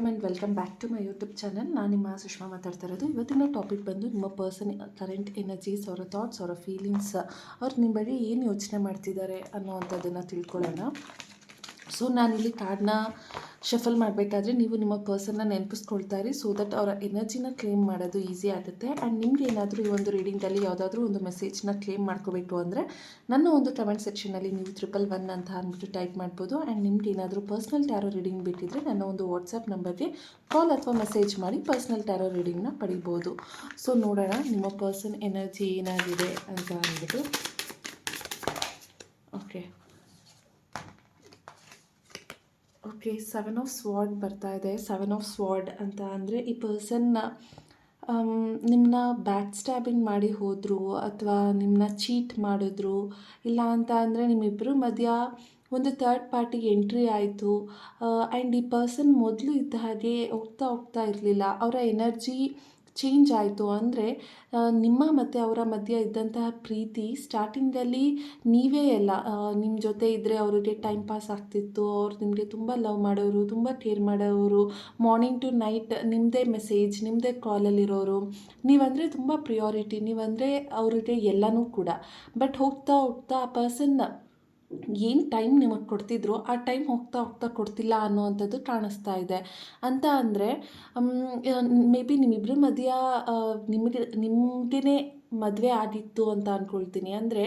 And welcome back to my YouTube channel. ನಾನು ನಿಮ್ಮ ಸುಷ್ಮಾ ಮಾತಾಡ್ತಾ ಇರೋದು. ಇವತ್ತಿನ ಟಾಪಿಕ್ ಬಂದು ನಿಮ್ಮ ಪರ್ಸನ್ ಕರೆಂಟ್ ಎನರ್ಜೀಸ್, ಅವರ ಥಾಟ್ಸ್, ಅವರ ಫೀಲಿಂಗ್ಸ್, ಅವ್ರು ನಿಮ್ಮ ಬಗ್ಗೆ ಏನು ಯೋಚನೆ ಮಾಡ್ತಿದ್ದಾರೆ ಅನ್ನೋವಂಥದ್ದನ್ನು ತಿಳ್ಕೊಳ್ಳೋಣ. ಸೊ ನಾನಿಲ್ಲಿ ಕಾರ್ಡ್ನ ಶಫಲ್ ಮಾಡಬೇಕಾದ್ರೆ ನೀವು ನಿಮ್ಮ ಪರ್ಸನ್ನ ನೆನಪಿಸ್ಕೊಳ್ತಾ ಇರಿ, ಸೊ ದಟ್ ಅವರ ಎನರ್ಜಿನ ಕ್ಲೇಮ್ ಮಾಡೋದು ಈಸಿ ಆಗುತ್ತೆ. ಆ್ಯಂಡ್ ನಿಮ್ಗೆ ಏನಾದರೂ ಈ ಒಂದು ರೀಡಿಂಗಲ್ಲಿ ಯಾವುದಾದ್ರೂ ಒಂದು ಮೆಸೇಜ್ನ ಕ್ಲೇಮ್ ಮಾಡ್ಕೋಬೇಕು ಅಂದರೆ ನನ್ನ ಒಂದು ಕಮೆಂಟ್ ಸೆಕ್ಷನಲ್ಲಿ ನೀವು 111 ಅಂತ ಅಂದ್ಬಿಟ್ಟು ಟೈಪ್ ಮಾಡ್ಬೋದು. ಆ್ಯಂಡ್ ನಿಮ್ಗೆ ಏನಾದರೂ ಪರ್ಸ್ನಲ್ ಟ್ಯಾರೋ ರೀಡಿಂಗ್ ಬೇಕಿದ್ದರೆ ನನ್ನ ಒಂದು ವಾಟ್ಸಪ್ ನಂಬರ್ಗೆ ಕಾಲ್ ಅಥವಾ ಮೆಸೇಜ್ ಮಾಡಿ ಪರ್ಸ್ನಲ್ ಟ್ಯಾರೋ ರೀಡಿಂಗ್ನ ಪಡಿಬೋದು. ಸೊ ನೋಡೋಣ ನಿಮ್ಮ ಪರ್ಸನ್ ಎನರ್ಜಿ ಏನಾಗಿದೆ ಅಂತ ಅಂದ್ಬಿಟ್ಟು. ಓಕೆ, 7 ಆಫ್ ಸ್ವಾರ್ಡ್ ಬರ್ತಾ ಇದೆ. 7 ಆಫ್ ಸ್ವಾರ್ಡ್ ಅಂತ ಅಂದರೆ ಈ ಪರ್ಸನ್ ನಿಮ್ಮನ್ನ ಬ್ಯಾಕ್ ಸ್ಟ್ಯಾಬಿಂಗ್ ಮಾಡಿ ಹೋದರು ಅಥವಾ ನಿಮ್ಮನ್ನ ಚೀಟ್ ಮಾಡಿದ್ರು, ಇಲ್ಲ ಅಂತ ಅಂದರೆ ನಿಮ್ಮಿಬ್ಬರು ಮಧ್ಯ ಒಂದು ಥರ್ಡ್ ಪಾರ್ಟಿ ಎಂಟ್ರಿ ಆಯಿತು. ಆ್ಯಂಡ್ ಈ ಪರ್ಸನ್ ಮೊದಲು ಇದ್ದ ಹಾಗೆ ಹೋಗ್ತಾ ಇರಲಿಲ್ಲ, ಅವರ ಎನರ್ಜಿ ಚೇಂಜ್ ಆಯಿತು. ಅಂದರೆ ನಿಮ್ಮ ಮತ್ತು ಅವರ ಮಧ್ಯೆ ಇದ್ದಂತಹ ಪ್ರೀತಿ ಸ್ಟಾರ್ಟಿಂಗಲ್ಲಿ ನೀವೇ ಎಲ್ಲ ನಿಮ್ಮ ಜೊತೆ ಇದ್ದರೆ ಅವರಿಗೆ ಟೈಮ್ ಪಾಸ್ ಆಗ್ತಿತ್ತು, ಅವ್ರು ನಿಮಗೆ ತುಂಬ ಲವ್ ಮಾಡೋರು, ತುಂಬ ಕೇರ್ ಮಾಡೋರು, ಮಾರ್ನಿಂಗ್ ಟು ನೈಟ್ ನಿಮ್ಮದೇ ಮೆಸೇಜ್, ನಿಮ್ಮದೇ ಕಾಲಲ್ಲಿರೋರು, ನೀವಂದರೆ ತುಂಬ ಪ್ರಿಯಾರಿಟಿ, ನೀವಂದರೆ ಅವರಿಗೆ ಎಲ್ಲನೂ ಕೂಡ. ಬಟ್ ಹೋಗ್ತಾ ಆ ಪರ್ಸನ್ ಏನು ಟೈಮ್ ನಿಮಗೆ ಕೊಡ್ತಿದ್ರು ಆ ಟೈಮ್ ಹೋಗ್ತಾ ಕೊಡ್ತಿಲ್ಲ ಅನ್ನೋವಂಥದ್ದು ಕಾಣಿಸ್ತಾ ಇದೆ. ಅಂತ ಅಂದರೆ ಮೇ ಬಿ ನಿಮ್ಮಿಬ್ಬರ ಮಧ್ಯ ನಿಮಗೇ ಮದುವೆ ಆಗಿತ್ತು ಅಂತ ಅಂದ್ಕೊಳ್ತೀನಿ. ಅಂದರೆ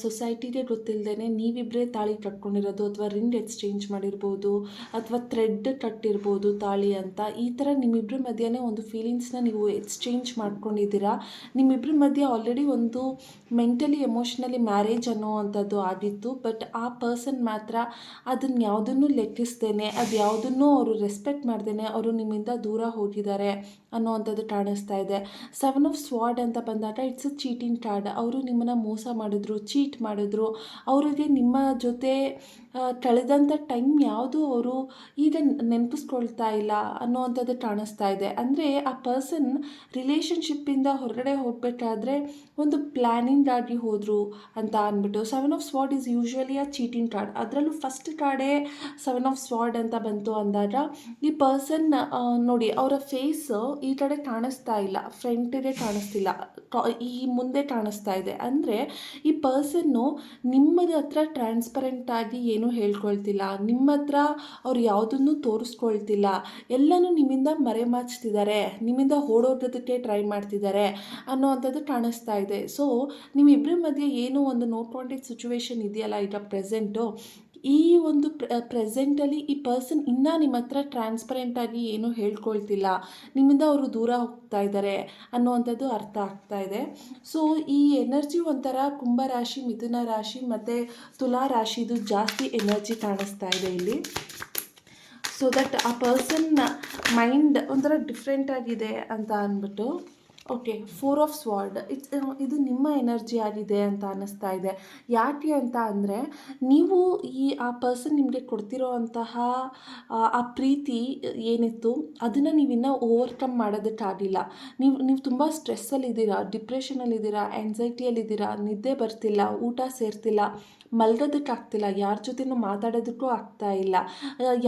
ಸೊಸೈಟಿಗೆ ಗೊತ್ತಿಲ್ಲದೇ ನೀವಿಬ್ಬರೇ ತಾಳಿ ಕಟ್ಕೊಂಡಿರೋದು, ಅಥವಾ ರಿಂಗ್ ಎಕ್ಸ್ಚೇಂಜ್ ಮಾಡಿರ್ಬೋದು, ಅಥವಾ ಥ್ರೆಡ್ ಕಟ್ಟಿರ್ಬೋದು ತಾಳಿ ಅಂತ. ಈ ಥರ ನಿಮ್ಮಿಬ್ಬರ ಮಧ್ಯೆ ಒಂದು ಫೀಲಿಂಗ್ಸ್ನ ನೀವು ಎಕ್ಸ್ಚೇಂಜ್ ಮಾಡ್ಕೊಂಡಿದ್ದೀರಾ. ನಿಮ್ಮಿಬ್ಬರ ಮಧ್ಯೆ ಆಲ್ರೆಡಿ ಒಂದು ಮೆಂಟಲಿ ಎಮೋಷ್ನಲಿ ಮ್ಯಾರೇಜ್ ಅನ್ನೋವಂಥದ್ದು ಆಗಿತ್ತು. ಬಟ್ ಆ ಪರ್ಸನ್ ಮಾತ್ರ ಅದನ್ನು ಯಾವುದನ್ನು ಲೆಕ್ಕಿಸ್ದೇನೆ, ಅದು ಯಾವುದನ್ನು ಅವರು ರೆಸ್ಪೆಕ್ಟ್ ಮಾಡ್ದೇನೆ ಅವರು ನಿಮ್ಮಿಂದ ದೂರ ಹೋಗಿದ್ದಾರೆ ಅನ್ನೋವಂಥದ್ದು ಕಾಣಿಸ್ತಾ ಇದೆ. 7 ಆಫ್ ಸ್ವಾರ್ಡ್ ಅಂತ ಬಂದಾಗ ಇಟ್ಸ್ ಅ ಚೀಟಿಂಗ್ ಕಾರ್ಡ್. ಅವರು ನಿಮ್ಮನ್ನು ಮೋಸ ಮಾಡಿದ್ರು, ಚೀಟ್ ಮಾಡಿದ್ರು, ಅವರಿಗೆ ನಿಮ್ಮ ಜೊತೆ ಕಳೆದಂಥ ಟೈಮ್ ಯಾವುದು ಅವರು ಈಗ ನೆನಪಿಸ್ಕೊಳ್ತಾ ಇಲ್ಲ ಅನ್ನೋವಂಥದ್ದು ಕಾಣಿಸ್ತಾ ಇದೆ. ಅಂದರೆ ಆ ಪರ್ಸನ್ ರಿಲೇಷನ್ಶಿಪ್ಪಿಂದ ಹೊರಗಡೆ ಹೋಗಬೇಕಾದ್ರೆ ಒಂದು ಪ್ಲ್ಯಾನಿಂಗ್ ಆಗಿ ಹೋದರು ಅಂತ ಅಂದ್ಬಿಟ್ಟು. 7 of sword is usually a cheating card. ಅದರಲ್ಲೂ ಫಸ್ಟ್ ಕಾರ್ಡೇ 7 ಆಫ್ ಸ್ವಾರ್ಡ್ ಅಂತ ಬಂತು ಅಂದಾಗ ಈ ಪರ್ಸನ್ ನೋಡಿ ಅವರ ಫೇಸ್ ಈ ಕಡೆ ಕಾಣಿಸ್ತಾ ಇಲ್ಲ, ಫ್ರಂಟಿಗೆ ಕಾಣಿಸ್ತಿಲ್ಲ, ಈ ಮುಂದೆ ಕಾಣಿಸ್ತಾ ಇದೆ. ಅಂದರೆ ಈ ಪರ್ಸನ್ನು ನಿಮ್ಮದ ಹತ್ರ ಟ್ರಾನ್ಸ್ಪರೆಂಟಾಗಿ ಏನೂ ಹೇಳ್ಕೊಳ್ತಿಲ್ಲ, ನಿಮ್ಮ ಹತ್ರ ಅವ್ರು ಯಾವುದನ್ನು ತೋರಿಸ್ಕೊಳ್ತಿಲ್ಲ, ಎಲ್ಲನೂ ನಿಮ್ಮಿಂದ ಮರೆಮಾಚ್ತಿದ್ದಾರೆ, ನಿಮ್ಮಿಂದ ಓಡೋಗೋದಕ್ಕೆ ಟ್ರೈ ಮಾಡ್ತಿದ್ದಾರೆ ಅನ್ನೋವಂಥದ್ದು ಕಾಣಿಸ್ತಾ ಇದೆ. ಸೊ ನಿಮ್ಮಿಬ್ಬರ ಮಧ್ಯೆ ಏನೋ ಒಂದು ನೋ ಕಾಂಟ್ಯಾಕ್ಟ್ ಸಿಚುವೇಶನ್ ಇದೆಯಲ್ಲ ಈಗ ಪ್ರೆಸೆಂಟು, ಈ ಒಂದು ಪ್ರೆಸೆಂಟಲ್ಲಿ ಈ ಪರ್ಸನ್ ಇನ್ನೂ ನಿಮ್ಮ ಹತ್ರ ಟ್ರಾನ್ಸ್ಪರೆಂಟಾಗಿ ಏನೂ ಹೇಳ್ಕೊಳ್ತಿಲ್ಲ, ನಿಮ್ಮಿಂದ ಅವರು ದೂರ ಹೋಗ್ತಾ ಇದ್ದಾರೆ ಅನ್ನುವಂಥದ್ದು ಅರ್ಥ ಆಗ್ತಾ ಇದೆ. ಸೊ ಈ ಎನರ್ಜಿ ಒಂಥರ ಕುಂಭ ರಾಶಿ, ಮಿಥುನ ರಾಶಿ ಮತ್ತು ತುಲಾ ರಾಶಿದು ಜಾಸ್ತಿ ಎನರ್ಜಿ ಕಾಣಿಸ್ತಾ ಇದೆ ಇಲ್ಲಿ. ಸೊ ದಟ್ ಆ ಪರ್ಸನ್ ಮೈಂಡ್ ಒಂಥರ ಡಿಫ್ರೆಂಟಾಗಿದೆ ಅಂತ ಅಂದ್ಬಿಟ್ಟು. ಓಕೆ, 4 ಆಫ್ ಸ್ವಾರ್ಡ್ ಇದು ನಿಮ್ಮ ಎನರ್ಜಿ ಆಗಿದೆ ಅಂತ ಅನ್ನಿಸ್ತಾ ಇದೆ. ಯಾಕೆ ಅಂತ ಅಂದರೆ ನೀವು ಆ ಪರ್ಸನ್ ನಿಮಗೆ ಕೊಡ್ತಿರೋ ಅಂತಹ ಆ ಪ್ರೀತಿ ಏನಿತ್ತು ಅದನ್ನು ನೀವಿನ್ನೂ ಓವರ್ಕಮ್ ಮಾಡೋದಕ್ಕಾಗಿಲ್ಲ. ನೀವು ತುಂಬ ಸ್ಟ್ರೆಸ್ಸಲ್ಲಿದ್ದೀರಾ, ಡಿಪ್ರೆಷನಲ್ಲಿದ್ದೀರಾ, ಆ್ಯಂಗ್ಸೈಟಿಯಲ್ಲಿದ್ದೀರಾ, ನಿದ್ದೆ ಬರ್ತಿಲ್ಲ, ಊಟ ಸೇರ್ತಿಲ್ಲ, ಮಲ್ಗೋದಕ್ಕಾಗ್ತಿಲ್ಲ, ಯಾರ ಜೊತೆನೂ ಮಾತಾಡೋದಕ್ಕೂ ಆಗ್ತಾ ಇಲ್ಲ.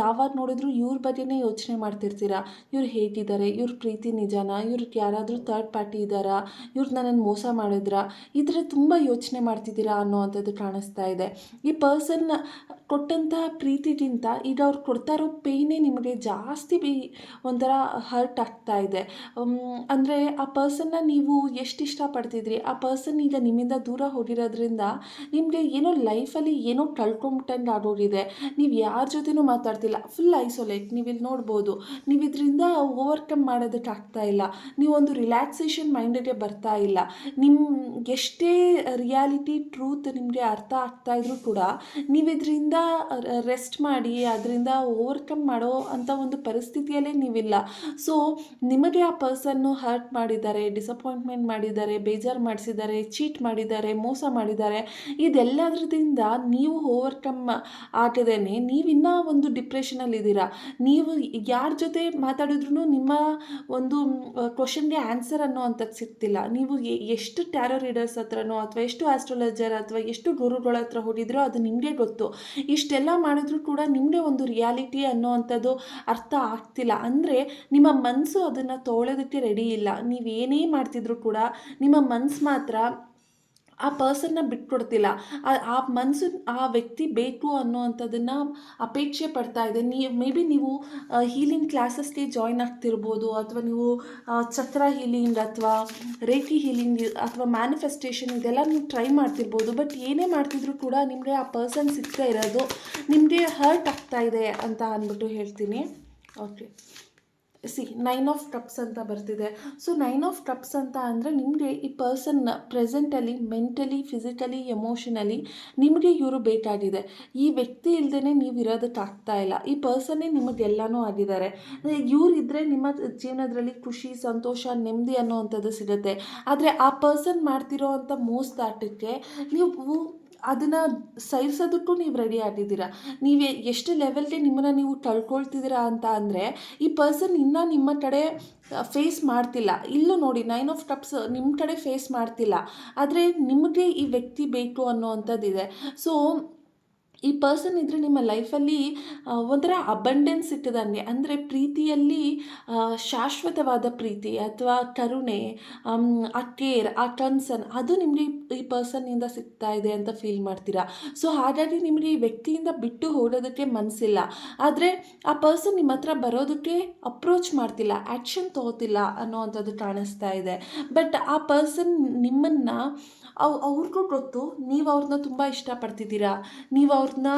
ಯಾವಾಗ ನೋಡಿದ್ರು ಇವ್ರ ಬಗ್ಗೆನೇ ಯೋಚನೆ ಮಾಡ್ತಿರ್ತೀರ. ಇವ್ರು ಹೇಗಿದ್ದಾರೆ, ಇವ್ರ ಪ್ರೀತಿ ನಿಜಾನ, ಇವ್ರಿಗೆ ಯಾರಾದರೂ ಥರ್ಡ್ ಪಾರ್ಟಿ ಇದ್ದಾರಾ, ಇವ್ರು ನನ್ನನ್ನು ಮೋಸ ಮಾಡಿದ್ರಾ, ಈ ಥರ ತುಂಬ ಯೋಚನೆ ಮಾಡ್ತಿದ್ದೀರಾ ಅನ್ನೋವಂಥದ್ದು ಕಾಣಿಸ್ತಾ ಇದೆ. ಈ ಪರ್ಸನ್ ಕೊಟ್ಟಂತಹ ಪ್ರೀತಿಗಿಂತ ಈಗ ಅವ್ರು ಕೊಡ್ತಾ ಇರೋ ಪೇಯ್ನೇ ನಿಮಗೆ ಜಾಸ್ತಿ ಒಂಥರ ಹರ್ಟ್ ಆಗ್ತಾ ಇದೆ. ಅಂದರೆ ಆ ಪರ್ಸನ್ನ ನೀವು ಎಷ್ಟು ಇಷ್ಟಪಡ್ತಿದ್ರಿ, ಆ ಪರ್ಸನ್ ಈಗ ನಿಮ್ಮಿಂದ ದೂರ ಹೋಗಿರೋದ್ರಿಂದ ನಿಮಗೆ ಏನೋ ಲೈಫಲ್ಲಿ ಏನೋ ಕಳ್ಕೊಂಬಿಟ್ಟಂಗೆ ಆಗೋಗಿದೆ. ನೀವು ಯಾರ ಜೊತೆನೂ ಮಾತಾಡ್ತಿಲ್ಲ, ಫುಲ್ ಐಸೋಲೇಟ್. ನೀವಿಲ್ಲಿ ನೋಡ್ಬೋದು, ನೀವು ಇದರಿಂದ ಓವರ್ಕಮ್ ಮಾಡೋದಕ್ಕಾಗ್ತಾ ಇಲ್ಲ, ನೀವೊಂದು ರಿಲ್ಯಾಕ್ಸೇಷನ್ ಮೈಂಡಿಗೆ ಬರ್ತಾ ಇಲ್ಲ. ಎಷ್ಟೇ ರಿಯಾಲಿಟಿ ಟ್ರೂತ್ ನಿಮಗೆ ಅರ್ಥ ಆಗ್ತಾ ಇದ್ರೂ ಕೂಡ ನೀವಿದ್ರಿಂದ ರೆಸ್ಟ್ ಮಾಡಿ ಅದರಿಂದ ಓವರ್ಕಮ್ ಮಾಡೋ ಅಂಥ ಒಂದು ಪರಿಸ್ಥಿತಿಯಲ್ಲೇ ನೀವಿಲ್ಲ. ಸೊ ನಿಮಗೆ ಆ ಪರ್ಸನ್ನು ಹರ್ಟ್ ಮಾಡಿದ್ದಾರೆ, ಡಿಸಪಾಯಿಂಟ್ಮೆಂಟ್ ಮಾಡಿದ್ದಾರೆ, ಬೇಜಾರು ಮಾಡಿಸಿದ್ದಾರೆ, ಚೀಟ್ ಮಾಡಿದ್ದಾರೆ, ಮೋಸ ಮಾಡಿದ್ದಾರೆ. ಇದೆಲ್ಲದ್ರಿಂದ ನೀವು ಓವರ್ಕಮ್ ಆಗದೇನೆ ನೀವಿನ್ನೂ ಒಂದು ಡಿಪ್ರೆಷನಲ್ಲಿದ್ದೀರಾ. ನೀವು ಯಾರ ಜೊತೆ ಮಾತಾಡಿದ್ರೂ ನಿಮ್ಮ ಒಂದು ಕ್ವಶನ್ಗೆ ಆನ್ಸರ್ ಅನ್ನೋವಂಥದ್ದು ಸಿಗ್ತಿಲ್ಲ. ನೀವು ಎಷ್ಟು ಟ್ಯಾರೋ ರೀಡರ್ಸ್ ಹತ್ರನೋ ಅಥವಾ ಎಷ್ಟು ಆಸ್ಟ್ರಾಲಜರ್ ಅಥವಾ ಎಷ್ಟು ಗುರುಗಳ ಹತ್ರ ಹೋಗಿದ್ರೋ ಅದು ನಿಮಗೆ ಗೊತ್ತು. ಇಷ್ಟೆಲ್ಲ ಮಾಡಿದ್ರೂ ಕೂಡ ನಿಮ್ಮದೇ ಒಂದು ರಿಯಾಲಿಟಿ ಅನ್ನೋವಂಥದ್ದು ಅರ್ಥ ಆಗ್ತಿಲ್ಲ. ಅಂದರೆ ನಿಮ್ಮ ಮನಸ್ಸು ಅದನ್ನು ತೊಗೊಳೋದಕ್ಕೆ ರೆಡಿ ಇಲ್ಲ. ನೀವೇನೇ ಮಾಡ್ತಿದ್ರು ಕೂಡ ನಿಮ್ಮ ಮನಸ್ಸು ಮಾತ್ರ ಆ ಪರ್ಸನ್ನ ಬಿಟ್ಕೊಡ್ತಿಲ್ಲ. ಆ ಮನಸ್ಸು ಆ ವ್ಯಕ್ತಿ ಬೇಕು ಅನ್ನೋವಂಥದ್ದನ್ನು ಅಪೇಕ್ಷೆ ಪಡ್ತಾ ಇದೆ. ಮೇ ಬಿ ನೀವು ಹೀಲಿಂಗ್ ಕ್ಲಾಸಸ್ಗೆ ಜಾಯ್ನ್ ಆಗ್ತಿರ್ಬೋದು, ಅಥವಾ ನೀವು ಚಕ್ರ ಹೀಲಿಂಗ್ ಅಥವಾ ರೇಖಿ ಹೀಲಿಂಗ್ ಅಥವಾ ಮ್ಯಾನಿಫೆಸ್ಟೇಷನ್ ಇದೆಲ್ಲ ನೀವು ಟ್ರೈ ಮಾಡ್ತಿರ್ಬೋದು. ಬಟ್ ಏನೇ ಮಾಡ್ತಿದ್ರು ಕೂಡ ನಿಮಗೆ ಆ ಪರ್ಸನ್ ಸಿಗ್ತಾ ಇರೋದು ನಿಮಗೆ ಹರ್ಟ್ ಆಗ್ತಾ ಇದೆ ಅಂತ ಅಂದ್ಬಿಟ್ಟು ಹೇಳ್ತೀನಿ. ಓಕೆ, 9 ಆಫ್ ಕಪ್ಸ್ ಅಂತ ಬರ್ತಿದೆ. ಸೊ 9 ಆಫ್ ಕಪ್ಸ್ ಅಂತ ಅಂದರೆ ನಿಮಗೆ ಈ ಪರ್ಸನ್ ಪ್ರೆಸೆಂಟಲ್ಲಿ ಮೆಂಟಲಿ, ಫಿಸಿಕಲಿ, ಎಮೋಷನಲಿ ನಿಮಗೆ ಇವರು ಬೇಕಾಗಿದೆ. ಈ ವ್ಯಕ್ತಿ ಇಲ್ಲದೇ ನೀವು ಇರೋದಕ್ಕಾಗ್ತಾ ಇಲ್ಲ. ಈ ಪರ್ಸನ್ನೇ ನಿಮಗೆಲ್ಲನೂ ಆಗಿದ್ದಾರೆ. ಇವರಿದ್ದರೆ ನಿಮ್ಮ ಜೀವನದಲ್ಲಿ ಖುಷಿ, ಸಂತೋಷ, ನೆಮ್ಮದಿ ಅನ್ನೋವಂಥದ್ದು ಸಿಗುತ್ತೆ. ಆದರೆ ಆ ಪರ್ಸನ್ ಮಾಡ್ತಿರೋ ಅಂಥ ಮೋಸದಾಟಕ್ಕೆ ನೀವು ಅದನ್ನು ಸಹಿಸೋದಕ್ಕೂ ನೀವು ರೆಡಿ ಆಗಿದ್ದೀರಾ. ನೀವು ಎಷ್ಟು ಲೆವೆಲ್ಗೆ ನಿಮ್ಮನ್ನು ನೀವು ಕಳ್ಕೊಳ್ತಿದ್ದೀರಾ ಅಂತ ಅಂದರೆ ಈ ಪರ್ಸನ್ ಇನ್ನೂ ನಿಮ್ಮ ಕಡೆ ಫೇಸ್ ಮಾಡ್ತಿಲ್ಲ. ಇಲ್ಲೂ ನೋಡಿ 9 ಆಫ್ ಕಪ್ಸ್ ನಿಮ್ಮ ಕಡೆ ಫೇಸ್ ಮಾಡ್ತಿಲ್ಲ, ಆದರೆ ನಿಮಗೆ ಈ ವ್ಯಕ್ತಿ ಬೇಕು ಅನ್ನೋವಂಥದ್ದಿದೆ. ಸೊ ಈ ಪರ್ಸನ್ ಇದ್ದರೆ ನಿಮ್ಮ ಲೈಫಲ್ಲಿ ಒಂಥರ ಅಬಂಡೆನ್ಸ್ ಸಿಕ್ಕದಂಗೆ. ಅಂದರೆ ಪ್ರೀತಿಯಲ್ಲಿ ಶಾಶ್ವತವಾದ ಪ್ರೀತಿ ಅಥವಾ ಕರುಣೆ, ಆ ಕೇರ್, ಆ ಕನ್ಸರ್ನ್ ಅದು ನಿಮಗೆ ಈ ಪರ್ಸನ್ನಿಂದ ಸಿಗ್ತಾ ಇದೆ ಅಂತ ಫೀಲ್ ಮಾಡ್ತೀರಾ. ಸೊ ಹಾಗಾಗಿ ನಿಮಗೆ ಈ ವ್ಯಕ್ತಿಯಿಂದ ಬಿಟ್ಟು ಹೋಗೋದಕ್ಕೆ ಮನಸ್ಸಿಲ್ಲ. ಆದರೆ ಆ ಪರ್ಸನ್ ನಿಮ್ಮ ಹತ್ರ ಬರೋದಕ್ಕೆ ಅಪ್ರೋಚ್ ಮಾಡ್ತಿಲ್ಲ, ಆ್ಯಕ್ಷನ್ ತೊಗೋತಿಲ್ಲ ಅನ್ನೋವಂಥದ್ದು ಕಾಣಿಸ್ತಾ ಇದೆ. ಬಟ್ ಆ ಪರ್ಸನ್ ನಿಮ್ಮನ್ನು ಅವ್ರಿಗೂ ಗೊತ್ತು ನೀವು ಅವ್ರನ್ನ ತುಂಬ ಇಷ್ಟಪಡ್ತಿದ್ದೀರಾ, ನೀವು ಅವ್ರನ್ನ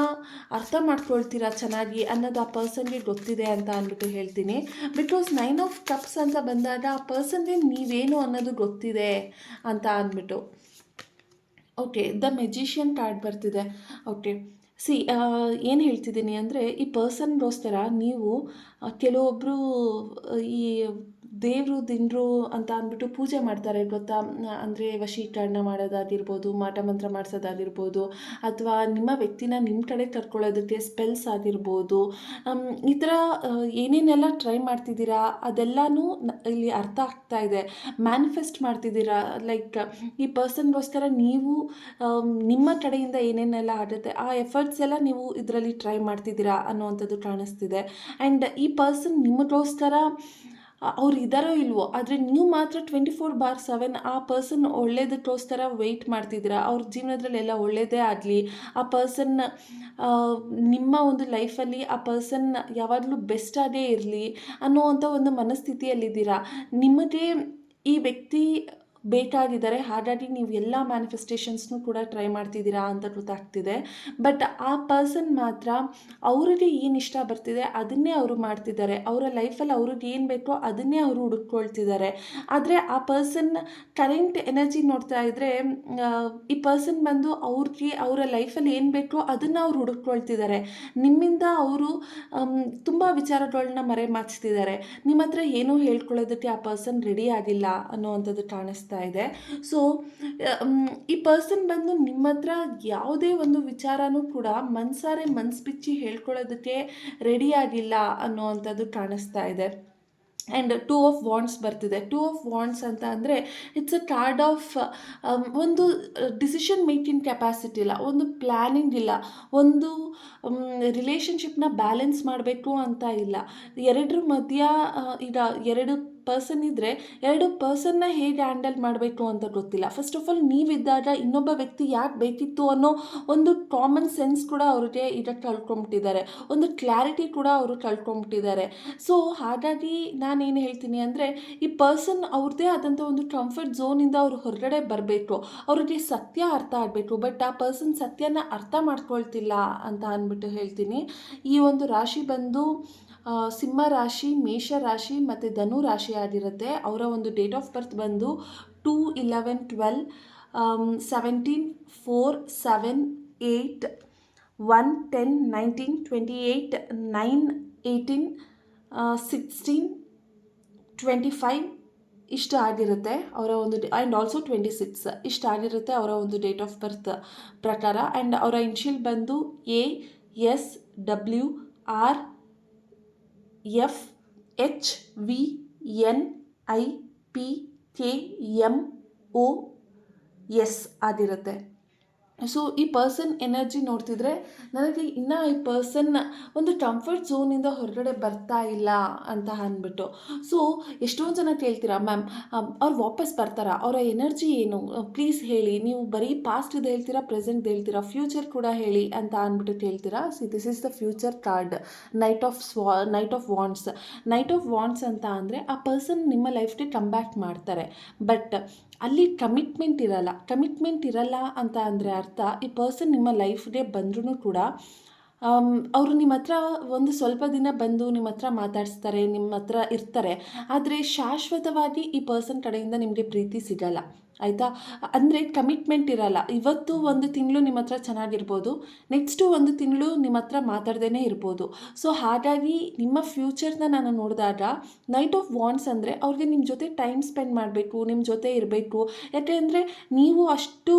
ಅರ್ಥ ಮಾಡ್ಕೊಳ್ತೀರಾ ಚೆನ್ನಾಗಿ ಅನ್ನೋದು ಆ ಪರ್ಸನ್ಗೆ ಗೊತ್ತಿದೆ ಅಂತ ಅಂದ್ಬಿಟ್ಟು ಹೇಳ್ತೀನಿ. ಬಿಕಾಸ್ 9 ಆಫ್ ಕಪ್ಸ್ ಅಂತ ಬಂದಾಗ ಆ ಪರ್ಸನ್ಗೆ ನೀವೇನು ಅನ್ನೋದು ಗೊತ್ತಿದೆ ಅಂತ ಅಂದ್ಬಿಟ್ಟು. ಓಕೆ, ದ ಮೆಜಿಷಿಯನ್ ಕಾರ್ಡ್ ಬರ್ತಿದೆ. ಓಕೆ, ಏನು ಹೇಳ್ತಿದ್ದೀನಿ ಅಂದರೆ ಈ ಪರ್ಸನ್ಗೋಸ್ಕರ ನೀವು ಕೆಲವೊಬ್ಬರು ಈ ದೇವರು ದಿಂಡ್ರು ಅಂತ ಅಂದ್ಬಿಟ್ಟು ಪೂಜೆ ಮಾಡ್ತಾರೆ ಗೊತ್ತಾ. ಅಂದರೆ ವಶೀಕರಣ ಮಾಡೋದಾಗಿರ್ಬೋದು, ಮಾಟ ಮಂತ್ರ ಮಾಡಿಸೋದಾಗಿರ್ಬೋದು, ಅಥವಾ ನಿಮ್ಮ ವ್ಯಕ್ತಿನ ನಿಮ್ಮ ಕಡೆ ಕರ್ಕೊಳ್ಳೋದಕ್ಕೆ ಸ್ಪೆಲ್ಸ್ ಆಗಿರ್ಬೋದು. ಈ ಥರ ಏನೇನೆಲ್ಲ ಟ್ರೈ ಮಾಡ್ತಿದ್ದೀರಾ ಅದೆಲ್ಲನೂ ಇಲ್ಲಿ ಅರ್ಥ ಆಗ್ತಾ ಇದೆ. ಮ್ಯಾನಿಫೆಸ್ಟ್ ಮಾಡ್ತಿದ್ದೀರಾ, ಲೈಕ್ ಈ ಪರ್ಸನ್ಗೋಸ್ಕರ ನೀವು ನಿಮ್ಮ ಕಡೆಯಿಂದ ಏನೇನೆಲ್ಲ ಆಗುತ್ತೆ ಆ ಎಫರ್ಟ್ಸ್ ಎಲ್ಲ ನೀವು ಇದರಲ್ಲಿ ಟ್ರೈ ಮಾಡ್ತಿದ್ದೀರಾ ಅನ್ನೋವಂಥದ್ದು ಕಾಣಿಸ್ತಿದೆ. ಆ್ಯಂಡ್ ಈ ಪರ್ಸನ್ ನಿಮಗೋಸ್ಕರ ಅವ್ರು ಇದ್ದಾರೋ ಇಲ್ವೋ, ಆದರೆ ನೀವು ಮಾತ್ರ 24/7 ಆ ಪರ್ಸನ್ ಒಳ್ಳೇದಕ್ಕೋಸ್ಕರ ವೆಯ್ಟ್ ಮಾಡ್ತಿದ್ದೀರಾ. ಅವ್ರ ಜೀವನದಲ್ಲೆಲ್ಲ ಒಳ್ಳೆಯದೇ ಆಗಲಿ, ಆ ಪರ್ಸನ್ ನಿಮ್ಮ ಒಂದು ಲೈಫಲ್ಲಿ ಆ ಪರ್ಸನ್ ಯಾವಾಗಲೂ ಬೆಸ್ಟಾಗೇ ಇರಲಿ ಅನ್ನೋವಂಥ ಒಂದು ಮನಸ್ಥಿತಿಯಲ್ಲಿದ್ದೀರಾ. ನಿಮಗೆ ಈ ವ್ಯಕ್ತಿ ಬೇಕಾಗಿದ್ದಾರೆ, ಹಾಗಾಗಿ ನೀವು ಎಲ್ಲ ಮ್ಯಾನಿಫೆಸ್ಟೇಷನ್ಸ್ನೂ ಕೂಡ ಟ್ರೈ ಮಾಡ್ತಿದ್ದೀರಾ ಅಂತ ಗೊತ್ತಾಗ್ತಿದೆ. ಬಟ್ ಆ ಪರ್ಸನ್ ಮಾತ್ರ ಅವ್ರಿಗೆ ಏನು ಇಷ್ಟ ಬರ್ತಿದೆ ಅದನ್ನೇ ಅವರು ಮಾಡ್ತಿದ್ದಾರೆ. ಅವರ ಲೈಫಲ್ಲಿ ಅವ್ರಿಗೆ ಏನು ಬೇಕೋ ಅದನ್ನೇ ಅವರು ಹುಡುಕ್ಕೊಳ್ತಿದ್ದಾರೆ. ಆದರೆ ಆ ಪರ್ಸನ್ ಕರೆಂಟ್ ಎನರ್ಜಿ ನೋಡ್ತಾ ಇದ್ದರೆ ಈ ಪರ್ಸನ್ ಬಂದು ಅವ್ರಿಗೆ ಅವರ ಲೈಫಲ್ಲಿ ಏನು ಬೇಕೋ ಅದನ್ನು ಅವ್ರು ಹುಡುಕ್ಕೊಳ್ತಿದ್ದಾರೆ. ನಿಮ್ಮಿಂದ ಅವರು ತುಂಬ ವಿಚಾರಗಳನ್ನ ಮರೆಮಾಚ್ತಿದ್ದಾರೆ. ನಿಮ್ಮ ಹತ್ರ ಏನೂ ಹೇಳ್ಕೊಳ್ಳೋದಕ್ಕೆ ಆ ಪರ್ಸನ್ ರೆಡಿ ಆಗಿಲ್ಲ ಅನ್ನೋವಂಥದ್ದು ಕಾಣಿಸ್ತಾ ಇದೆ. ಸೊ ಈ ಪರ್ಸನ್ ಬಂದು ನಿಮ್ಮ ಹತ್ರ ಯಾವುದೇ ಒಂದು ವಿಚಾರನೂ ಕೂಡ ಮನಸಾರೆ ಮನಸ್ಸು ಬಿಚ್ಚಿ ಹೇಳ್ಕೊಳ್ಳೋದಕ್ಕೆ ರೆಡಿಯಾಗಿಲ್ಲ ಅನ್ನೋವಂಥದ್ದು ಕಾಣಿಸ್ತಾ ಇದೆ. ಆ್ಯಂಡ್ 2 ಆಫ್ ವಾಂಡ್ಸ್ ಬರ್ತಿದೆ. 2 ಆಫ್ ವಾಂಡ್ಸ್ ಅಂತ ಅಂದರೆ ಇಟ್ಸ್ ಅ ಕಾರ್ಡ್ ಆಫ್ ಒಂದು ಡಿಸಿಷನ್ ಮೇಕಿಂಗ್ ಕೆಪಾಸಿಟಿ ಇಲ್ಲ, ಒಂದು ಪ್ಲ್ಯಾನಿಂಗ್ ಇಲ್ಲ, ಒಂದು ರಿಲೇಷನ್ಶಿಪ್ನ ಬ್ಯಾಲೆನ್ಸ್ ಮಾಡಬೇಕು ಅಂತ ಇಲ್ಲ. ಎರಡರ ಮಧ್ಯ ಈಗ 2 ಪರ್ಸನ್ ಇದ್ದರೆ 2 ಪರ್ಸನ್ನ ಹೇಗೆ ಹ್ಯಾಂಡಲ್ ಮಾಡಬೇಕು ಅಂತ ಗೊತ್ತಿಲ್ಲ. ಫಸ್ಟ್ ಆಫ್ ಆಲ್ ನೀವಿದ್ದಾಗ ಇನ್ನೊಬ್ಬ ವ್ಯಕ್ತಿ ಯಾಕೆ ಬೇಕಿತ್ತು ಅನ್ನೋ ಒಂದು ಕಾಮನ್ ಸೆನ್ಸ್ ಕೂಡ ಅವ್ರಿಗೆ ಈಗ ಕಳ್ಕೊಂಬಿಟ್ಟಿದ್ದಾರೆ, ಒಂದು ಕ್ಲಾರಿಟಿ ಕೂಡ ಅವರು ಕಳ್ಕೊಂಬಿಟ್ಟಿದ್ದಾರೆ. ಸೊ ಹಾಗಾಗಿ ನಾನೇನು ಹೇಳ್ತೀನಿ ಅಂದರೆ ಈ ಪರ್ಸನ್ ಅವ್ರದ್ದೇ ಆದಂಥ ಒಂದು ಕಂಫರ್ಟ್ ಝೋನಿಂದ ಅವರು ಹೊರಗಡೆ ಬರಬೇಕು, ಅವ್ರಿಗೆ ಸತ್ಯ ಅರ್ಥ ಆಗಬೇಕು. ಬಟ್ ಆ ಪರ್ಸನ್ ಸತ್ಯನ ಅರ್ಥ ಮಾಡ್ಕೊಳ್ತಿಲ್ಲ ಅಂತ ಅಂದ್ಬಿಟ್ಟು ಹೇಳ್ತೀನಿ. ಈ ಒಂದು ರಾಶಿ ಬಂದು ಸಿಂಹ ರಾಶಿ, ಮೇಷ ರಾಶಿ ಮತ್ತು ಧನು ರಾಶಿ ಆಗಿರುತ್ತೆ. ಅವರ ಒಂದು ಡೇಟ್ ಆಫ್ ಬರ್ತ್ ಬಂದು 2/11/12, 17, 4, 7, 8, 1, 10, 19, 28, 9, 18, 16, 25 ಇಷ್ಟು ಆಗಿರುತ್ತೆ ಅವರ ಒಂದು ಆ್ಯಂಡ್ ಆಲ್ಸೋ 26 ಇಷ್ಟು ಆಗಿರುತ್ತೆ ಅವರ ಒಂದು ಡೇಟ್ ಆಫ್ ಬರ್ತ್ ಪ್ರಕಾರ. ಆ್ಯಂಡ್ ಅವರ ಇನ್ಷಿಯಲ್ ಬಂದು ASWR FHVNIPKMOS ಆಗಿರುತ್ತೆ. ಸೊ ಈ ಪರ್ಸನ್ ಎನರ್ಜಿ ನೋಡ್ತಿದ್ರೆ ನನಗೆ ಇನ್ನೂ ಈ ಪರ್ಸನ್ ಒಂದು ಕಂಫರ್ಟ್ ಝೋನಿಂದ ಹೊರಗಡೆ ಬರ್ತಾ ಇಲ್ಲ ಅಂತ ಅಂದ್ಬಿಟ್ಟು. ಸೊ ಎಷ್ಟೊಂದು ಜನ ಕೇಳ್ತೀರಾ, ಮ್ಯಾಮ್ ಅವ್ರು ವಾಪಸ್ ಬರ್ತಾರಾ, ಅವರ ಎನರ್ಜಿ ಏನು, ಪ್ಲೀಸ್ ಹೇಳಿ, ನೀವು ಬರೀ ಪಾಸ್ಟ್ ಇದು ಹೇಳ್ತೀರಾ, ಪ್ರೆಸೆಂಟ್ ಹೇಳ್ತೀರಾ, ಫ್ಯೂಚರ್ ಕೂಡ ಹೇಳಿ ಅಂತ ಅಂದ್ಬಿಟ್ಟು ಕೇಳ್ತೀರಾ. See this is the future card, knight of wands. Knight of wands ಅಂತ ಅಂದರೆ ಆ ಪರ್ಸನ್ ನಿಮ್ಮ ಲೈಫ್ಗೆ ಕಮ್ ಬ್ಯಾಕ್ ಮಾಡ್ತಾರೆ, ಬಟ್ ಅಲ್ಲಿ ಕಮಿಟ್ಮೆಂಟ್ ಇರಲ್ಲ ಅಂತ ಅಂದರೆ ಅರ್ಥ ಈ ಪರ್ಸನ್ ನಿಮ್ಮ ಲೈಫ್ಗೆ ಬಂದ್ರೂ ಕೂಡ ಅವರು ನಿಮ್ಮ ಹತ್ರ ಒಂದು ಸ್ವಲ್ಪ ದಿನ ಬಂದು ನಿಮ್ಮ ಹತ್ರ ಮಾತಾಡಿಸ್ತಾರೆ, ನಿಮ್ಮ ಹತ್ರ ಇರ್ತಾರೆ, ಆದರೆ ಶಾಶ್ವತವಾಗಿ ಈ ಪರ್ಸನ್ ಕಡೆಯಿಂದ ನಿಮಗೆ ಪ್ರೀತಿ ಸಿಗಲ್ಲ, ಆಯಿತಾ. ಅಂದರೆ ಕಮಿಟ್ಮೆಂಟ್ ಇರಲ್ಲ. ಇವತ್ತು ಒಂದು ತಿಂಗಳು ನಿಮ್ಮ ಹತ್ರ ಚೆನ್ನಾಗಿರ್ಬೋದು, ನೆಕ್ಸ್ಟು ಒಂದು ತಿಂಗಳು ನಿಮ್ಮ ಹತ್ರ ಮಾತಾಡ್ದೇ ಇರ್ಬೋದು. ಸೊ ಹಾಗಾಗಿ ನಿಮ್ಮ ಫ್ಯೂಚರ್ನ ನಾನು ನೋಡಿದಾಗ ನೈಟ್ ಆಫ್ ವಾಂಡ್ಸ್ ಅಂದರೆ ಅವ್ರಿಗೆ ನಿಮ್ಮ ಜೊತೆ ಟೈಮ್ ಸ್ಪೆಂಡ್ ಮಾಡಬೇಕು, ನಿಮ್ಮ ಜೊತೆ ಇರಬೇಕು. ಯಾಕೆ ಅಂದರೆ ನೀವು ಅಷ್ಟು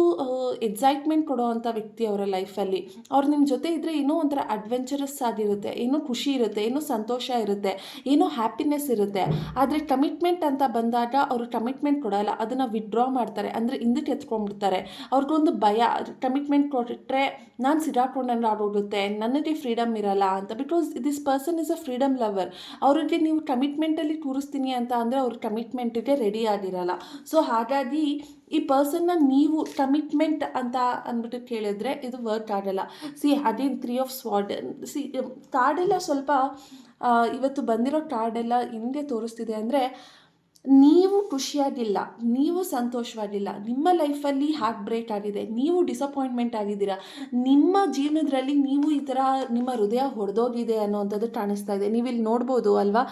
ಎಕ್ಸೈಟ್ಮೆಂಟ್ ಕೊಡೋವಂಥ ವ್ಯಕ್ತಿ ಅವರ ಲೈಫಲ್ಲಿ. ಅವ್ರು ನಿಮ್ಮ ಜೊತೆ ಇದ್ದರೆ ಏನೋ ಒಂಥರ ಅಡ್ವೆಂಚರಸ್ ಆಗಿರುತ್ತೆ, ಏನೋ ಖುಷಿ ಇರುತ್ತೆ, ಏನೋ ಸಂತೋಷ ಇರುತ್ತೆ, ಏನೋ ಹ್ಯಾಪಿನೆಸ್ ಇರುತ್ತೆ. ಆದರೆ ಕಮಿಟ್ಮೆಂಟ್ ಅಂತ ಬಂದಾಗ ಅವರು ಕಮಿಟ್ಮೆಂಟ್ ಕೊಡಲ್ಲ, ಅದನ್ನು ವಿಡ್ರಾ ಮಾಡ್ತಾರೆ, ಅಂದರೆ ಹಿಂದಕ್ಕೆ ಎತ್ಕೊಂಡ್ಬಿಡ್ತಾರೆ. ಅವ್ರಿಗೊಂದು ಭಯ, ಕಮಿಟ್ಮೆಂಟ್ ಕೊಟ್ಟರೆ ನಾನು ಸಿಗಾಕೊಂಡಂಗೆ ಆಗೋಗುತ್ತೆ, ನನಗೆ ಫ್ರೀಡಮ್ ಇರಲ್ಲ ಅಂತ. Because this person is a freedom lover. ಅವ್ರಿಗೆ ನೀವು ಕಮಿಟ್ಮೆಂಟಲ್ಲಿ ಕೂರಿಸ್ತೀನಿ ಅಂತ ಅಂದರೆ ಅವ್ರ ಕಮಿಟ್ಮೆಂಟಿಗೆ ರೆಡಿ ಆಗಿರಲ್ಲ. ಸೊ ಹಾಗಾಗಿ ಈ ಪರ್ಸನ್ನ ನೀವು ಕಮಿಟ್ಮೆಂಟ್ ಅಂತ ಅಂದ್ಬಿಟ್ಟು ಕೇಳಿದ್ರೆ ಇದು ವರ್ಕ್ ಆಗಲ್ಲ. ಸಿ ಅದೇನು 3 ಆಫ್ ಸ್ವಾರ್ಡ್, ಸಿ ಕಾರ್ಡೆಲ್ಲ ಸ್ವಲ್ಪ ಇವತ್ತು ಬಂದಿರೋ ಕಾರ್ಡೆಲ್ಲ ಹಿಂಗೆ ತೋರಿಸ್ತಿದೆ ಅಂದರೆ ನೀವು ಖುಷಿಯಾಗಿಲ್ಲ, ನೀವು ಸಂತೋಷವಾಗಿಲ್ಲ, ನಿಮ್ಮ ಲೈಫಲ್ಲಿ ಹಾರ್ಟ್ ಬ್ರೇಕ್ ಆಗಿದೆ, ನೀವು ಡಿಸಪಾಯಿಂಟ್ಮೆಂಟ್ ಆಗಿದ್ದೀರಾ, ನಿಮ್ಮ ಜೀವನದಲ್ಲಿ ನೀವು ಈ ಥರ ನಿಮ್ಮ ಹೃದಯ ಹೊಡೆದೋಗಿದೆ ಅನ್ನೋವಂಥದ್ದು ಕಾಣಿಸ್ತಾ ಇದೆ. ನೀವಿಲ್ಲಿ ನೋಡ್ಬೋದು ಅಲ್ವಾ,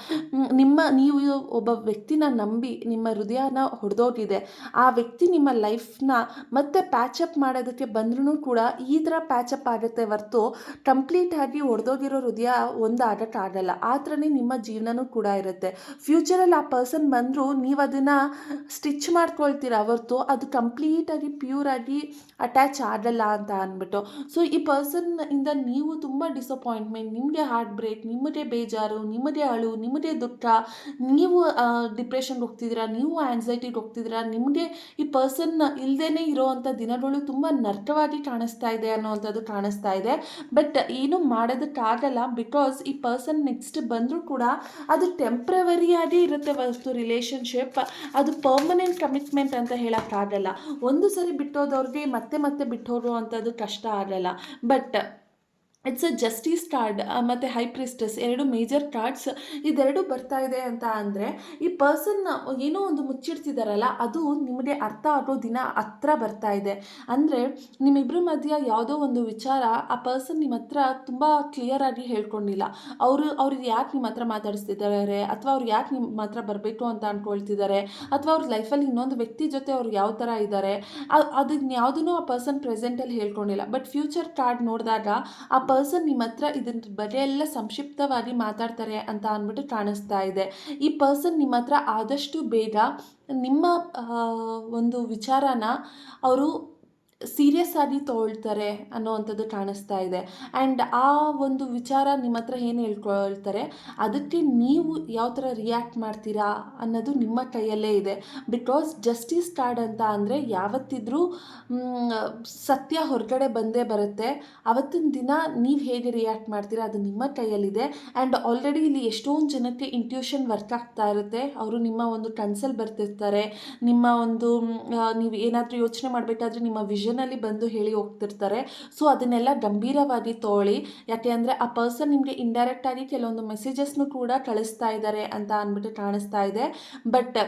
ನೀವು ಒಬ್ಬ ವ್ಯಕ್ತಿನ ನಂಬಿ ನಿಮ್ಮ ಹೃದಯನ ಹೊಡೆದೋಗಿದೆ. ಆ ವ್ಯಕ್ತಿ ನಿಮ್ಮ ಲೈಫ್ನ ಮತ್ತೆ ಪ್ಯಾಚಪ್ ಮಾಡೋದಕ್ಕೆ ಬಂದ್ರೂ ಕೂಡ ಈ ಥರ ಪ್ಯಾಚಪ್ ಆಗುತ್ತೆ ಹೊರ್ತು ಕಂಪ್ಲೀಟಾಗಿ ಹೊಡೆದೋಗಿರೋ ಹೃದಯ ಒಂದು ಆಗಕ್ಕಾಗಲ್ಲ. ಆ ಥರನೇ ನಿಮ್ಮ ಜೀವನನೂ ಕೂಡ ಇರುತ್ತೆ. ಫ್ಯೂಚರಲ್ಲಿ ಆ ಪರ್ಸನ್ ಬಂದು ನೀವು ಅದನ್ನು ಸ್ಟಿಚ್ ಮಾಡ್ಕೊಳ್ತೀರಾ ಹೊರ್ತು ಅದು ಕಂಪ್ಲೀಟಾಗಿ ಪ್ಯೂರಾಗಿ ಅಟ್ಯಾಚ್ ಆಗಲ್ಲ ಅಂತ ಅಂದ್ಬಿಟ್ಟು. ಸೊ ಈ ಪರ್ಸನ್ ಇಂದ ನೀವು ತುಂಬ ಡಿಸಪಾಯಿಂಟ್ಮೆಂಟ್, ನಿಮಗೆ ಹಾರ್ಟ್ ಬ್ರೇಕ್, ನಿಮಗೆ ಬೇಜಾರು, ನಿಮಗೆ ಅಳು, ನಿಮಗೆ ದುಃಖ, ನೀವು ಡಿಪ್ರೆಷನ್ಗೆ ಹೋಗ್ತಿದ್ದೀರಾ, ನೀವು ಆ್ಯನ್ಸೈಟಿಗೆ ಹೋಗ್ತಿದ್ದೀರಾ, ನಿಮಗೆ ಈ ಪರ್ಸನ್ ಇಲ್ಲದೇ ಇರೋವಂಥ ದಿನಗಳು ತುಂಬ ನರ್ಕವಾಗಿ ಕಾಣಿಸ್ತಾ ಇದೆ ಅನ್ನೋವಂಥದ್ದು ಕಾಣಿಸ್ತಾ ಇದೆ. ಬಟ್ ಏನು ಮಾಡೋದಕ್ಕಾಗಲ್ಲ, ಬಿಕಾಸ್ ಈ ಪರ್ಸನ್ ನೆಕ್ಸ್ಟ್ ಬಂದರೂ ಕೂಡ ಅದು ಟೆಂಪ್ರವರಿಯಾಗಿ ಇರುತ್ತೆ ಹೊರತು ರಿಲೇಷನ್ಶಿಪ್ ಅದು ಪರ್ಮನೆಂಟ್ ಕಮಿಟ್ಮೆಂಟ್ ಅಂತ ಹೇಳೋಕ್ಕಾಗಲ್ಲ. ಒಂದು ಸರಿ ಬಿಟ್ಟೋದವ್ರಿಗೆ ಮತ್ತೆ ಮತ್ತೆ ಬಿಟ್ಟೋರು ಅಂಥದ್ದು ಕಷ್ಟ ಆಗಲ್ಲ. But it's a justice card ಮತ್ತು ಹೈ ಪ್ರಿಸ್ಟಸ್, 2 ಮೇಜರ್ ಕಾರ್ಡ್ಸ್, ಇದೆರಡು ಬರ್ತಾ ಇದೆ ಅಂತ ಅಂದರೆ ಈ ಪರ್ಸನ್ ಏನೋ ಒಂದು ಮುಚ್ಚಿಡ್ತಿದ್ದಾರಲ್ಲ ಅದು ನಿಮಗೆ ಅರ್ಥ ಆಗೋ ದಿನ ಹತ್ರ ಬರ್ತಾ ಇದೆ. ಅಂದರೆ ನಿಮ್ಮಿಬ್ಬರ ಮಧ್ಯೆ ಯಾವುದೋ ಒಂದು ವಿಚಾರ ಆ ಪರ್ಸನ್ ನಿಮ್ಮ ಹತ್ರ ತುಂಬ ಕ್ಲಿಯರಾಗಿ ಹೇಳ್ಕೊಂಡಿಲ್ಲ. ಅವ್ರು ಯಾಕೆ ನಿಮ್ಮ ಹತ್ರ ಮಾತಾಡಿಸ್ತಿದ್ದಾರೆ, ಅಥವಾ ಅವ್ರು ಯಾಕೆ ನಿಮ್ಮ ಹತ್ರ ಬರಬೇಕು ಅಂತ ಅಂದ್ಕೊಳ್ತಿದ್ದಾರೆ, ಅಥವಾ ಅವ್ರ ಲೈಫಲ್ಲಿ ಇನ್ನೊಂದು ವ್ಯಕ್ತಿ ಜೊತೆ ಅವ್ರು ಯಾವ ಥರ ಇದ್ದಾರೆ, ಅದನ್ನ ಯಾವುದೂ ಆ ಪರ್ಸನ್ ಪ್ರೆಸೆಂಟಲ್ಲಿ ಹೇಳ್ಕೊಂಡಿಲ್ಲ. ಬಟ್ ಫ್ಯೂಚರ್ ಕಾರ್ಡ್ ನೋಡಿದಾಗ ಆ ಪರ್ಸನ್ ನಿಮ್ಮ ಹತ್ರ ಇದನ್ನ ಬಗ್ಗೆ ಎಲ್ಲ ಸಂಕ್ಷಿಪ್ತವಾಗಿ ಮಾತಾಡ್ತಾರೆ ಅಂತ ಅಂದ್ಬಿಟ್ಟು ಕಾಣಿಸ್ತಾ ಇದೆ. ಈ ಪರ್ಸನ್ ನಿಮ್ಮ ಹತ್ರ ಆದಷ್ಟು ಬೇಗ ನಿಮ್ಮ ಒಂದು ವಿಚಾರನ ಅವರು ಸೀರಿಯಸ್ ಆಗಿ ತೊಗೊಳ್ತಾರೆ ಅನ್ನೋವಂಥದ್ದು ಕಾಣಿಸ್ತಾ ಇದೆ. ಆ್ಯಂಡ್ ಆ ಒಂದು ವಿಚಾರ ನಿಮ್ಮ ಹತ್ರ ಏನು ಹೇಳ್ಕೊಳ್ತಾರೆ ಅದಕ್ಕೆ ನೀವು ಯಾವ ಥರ ರಿಯಾಕ್ಟ್ ಮಾಡ್ತೀರಾ ಅನ್ನೋದು ನಿಮ್ಮ ಕೈಯಲ್ಲೇ ಇದೆ. ಬಿಕಾಸ್ ಜಸ್ಟಿಸ್ ಕಾರ್ಡ್ ಅಂತ ಅಂದರೆ ಯಾವತ್ತಿದ್ರೂ ಸತ್ಯ ಹೊರಗಡೆ ಬಂದೇ ಬರುತ್ತೆ. ಅವತ್ತಿನ ದಿನ ನೀವು ಹೇಗೆ ರಿಯಾಕ್ಟ್ ಮಾಡ್ತೀರಾ ಅದು ನಿಮ್ಮ ಕೈಯಲ್ಲಿದೆ. ಆ್ಯಂಡ್ ಆಲ್ರೆಡಿ ಇಲ್ಲಿ ಎಷ್ಟೊಂದು ಜನಕ್ಕೆ ಇಂಟ್ಯೂಷನ್ ವರ್ಕ್ ಆಗ್ತಾ ಇರುತ್ತೆ. ಅವರು ನಿಮ್ಮ ಒಂದು ಕನ್ಸಲ್ಲಿ ಬರ್ತಿರ್ತಾರೆ, ನಿಮ್ಮ ಒಂದು ನೀವು ಏನಾದರೂ ಯೋಚನೆ ಮಾಡಬೇಕಾದ್ರೆ ನಿಮ್ಮ ವಿಷನಲ್ಲಿ ಬಂದು ಹೇಳಿ ಹೋಗ್ತಿರ್ತಾರೆ. ಸೊ ಅದನ್ನೆಲ್ಲ ಗಂಭೀರವಾಗಿ ತಗೊಳ್ಳಿ. ಯಾಕೆ ಅಂದರೆ ಆ ಪರ್ಸನ್ ನಿಮಗೆ ಇಂಡೈರೆಕ್ಟಾಗಿ ಕೆಲವೊಂದು ಮೆಸೇಜಸ್ನು ಕೂಡ ಕಳಿಸ್ತಾ ಇದ್ದಾರೆ ಅಂತ ಅಂದ್ಬಿಟ್ಟು ಕಾಣಿಸ್ತಾ ಇದೆ. ಬಟ್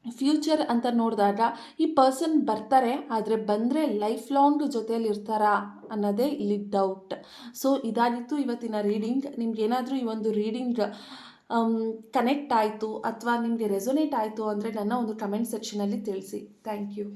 ಫ್ಯೂಚರ್ ಅಂತ ನೋಡಿದಾಗ ಈ ಪರ್ಸನ್ ಬರ್ತಾರೆ, ಆದರೆ ಬಂದರೆ ಲೈಫ್ ಲಾಂಗ್ ಜೊತೆಯಲ್ಲಿ ಇರ್ತಾರಾ ಅನ್ನೋದೇ ಇಲ್ಲಿ ಡೌಟ್. ಸೊ ಇದಾಗಿತ್ತು ಇವತ್ತಿನ ರೀಡಿಂಗ್. ನಿಮ್ಗೇನಾದರೂ ಈ ಒಂದು ರೀಡಿಂಗ್ ಕನೆಕ್ಟ್ ಆಯಿತು ಅಥವಾ ನಿಮಗೆ ರೆಸೊನೇಟ್ ಆಯಿತು ಅಂದರೆ ನನ್ನ ಒಂದು ಕಮೆಂಟ್ ಸೆಕ್ಷನಲ್ಲಿ ತಿಳಿಸಿ. Thank you.